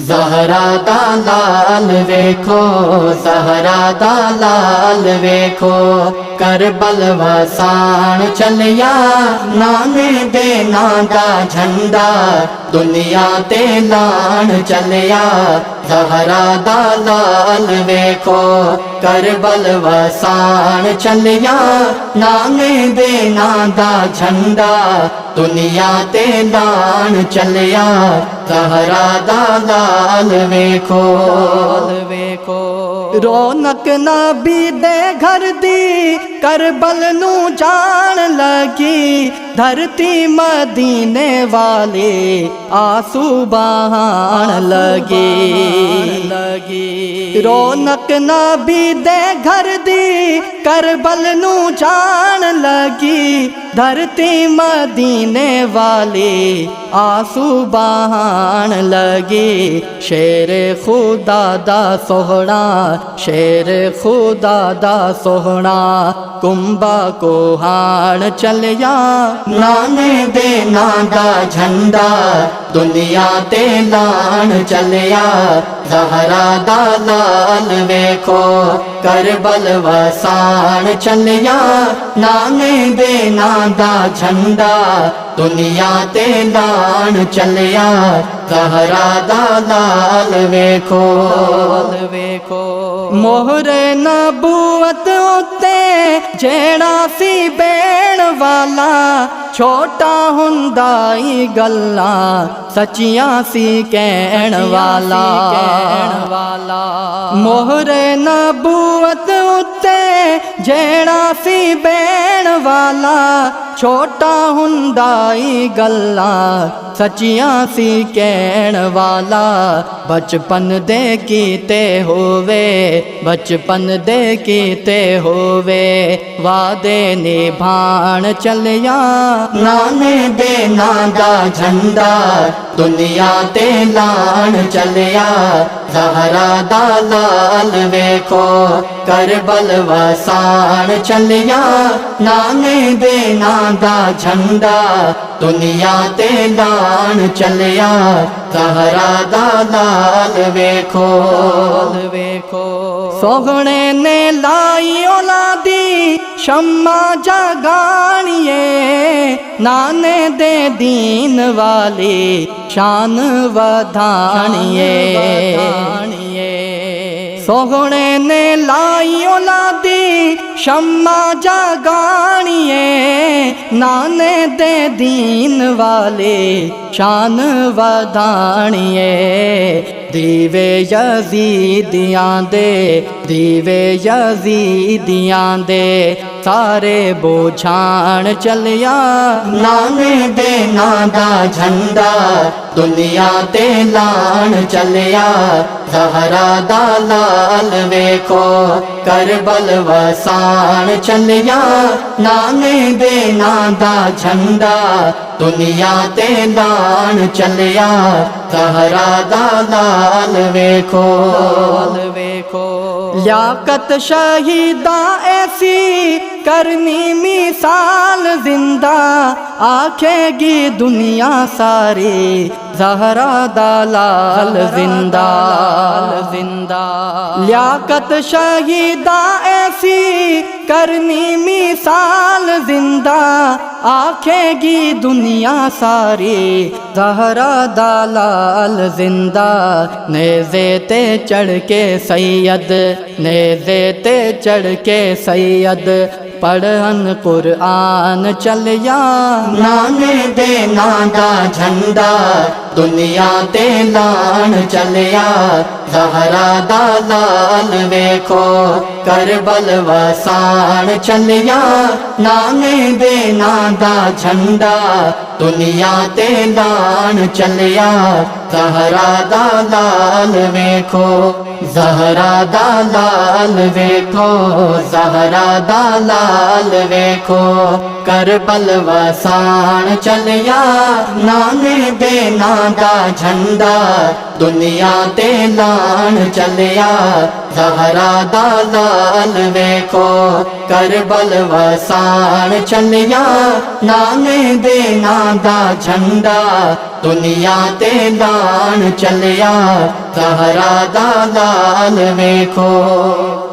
زہرا دا لال ویکھو، زہرا دا لال ویکھو، کربل وسان چلیا، نانے دے ناں دا جھنڈا دنیا تے لان چلیا۔ زہرا دا لال ویکھو، کربل وسان چلیا، نانے دے ناں دا جھنڈا دنیا تے لان چلیا۔ زہرا دا لال ویکھو، رونق نبی دے گھر دی کربل نو جان لگی، دھرتی مدینے والے آنسو بہان لگی۔ رونق نبی دے گھر دی کربل نو جان لگی، دھرتی مدینے والے آنسو بہان لگی۔ شیر خدا دا سوہنا، شیر خدا دا سوہنا، کنبا کوہان چلیا، نانے دے ناں دا جھنڈا دنیا تے لان چلیا۔ زہرا دا لال ویکھو، کربل وسان چلیا، نانے دے ناں دا جھنڈا دنیا تے لان چلیا۔ زہرا دا لال ویکھو، مہر نبوت اُتے جیڑا سی بین والا، چھوٹا ہندائی گلاں سچیاں سی کہن والا۔ مہر نبوت اُتے جیڑا سی بین والا، چھوٹا ہندائی گلاں سچیاں سی کہن والا۔ بچپن دے کیتے ہووے، بچپن دے کیتے ہووے، وعدے نبھان چلیا، نانے دے ناں دا جھنڈا دنیا تے لان چلیا۔ زہرا دا لال ویکھو، کربل وسان چلیا، نانے دے ناں دا جھنڈا دنیا تے لان چلیا۔ زہرا دا لال ویکھو، سوہنے نے لائی اولادی شمع جگانیے، نانے دے دین والی شان ودھانیے۔ سوہنے نے لائی اولادی شمع جگانیے، نانے دے دین والے شان ودھانیے۔ دیوے یزیدیاں دے، دیوے یزیدیاں دے، سارے بوجھان چلیا، نانے دے ناں دا جھنڈا دنیا تے لان چلیا۔ زہرا دا لال ویکھو، کربل وسان چلیا، نانے دے ناں دا جھنڈا دنیا تے لان چلیا۔ زہرا دا لال ویکھو، لیاقت شہیدہ ایسی کرنی مثال زندہ، آکھے گی دنیا ساری زہرا دا لال زندہ۔ لیاقت شہیدہ ایسی کرنی مثال زندہ، آکھے گی دنیا ساری زہرا دا لال زندہ۔ نیزے تے چڑھ کے سید، نیزے تے چڑھ کے سید، پڑھن قرآن چلیا، نانے دے ناں دا جھنڈا دنیا تے لان چلیا۔ زہرا دا لال ویکھو، کربل وسان چلیا، نانے دے ناں دا جھنڈا دنیا تے لان چلیا۔ زہرا دا لال ویکھو، زہرا دا لال ویکھو، زہرا دا لال ویکھو، کربل وسان چلیا، نانے دے ناں دا جھنڈا دنیا تے لان چلیا۔ زہرا دا لال ویکھو، کربل وسان چلیا، نانے دے ناں دا جھنڈا دنیا تے لان چلیا زہرا دا لال ویکھو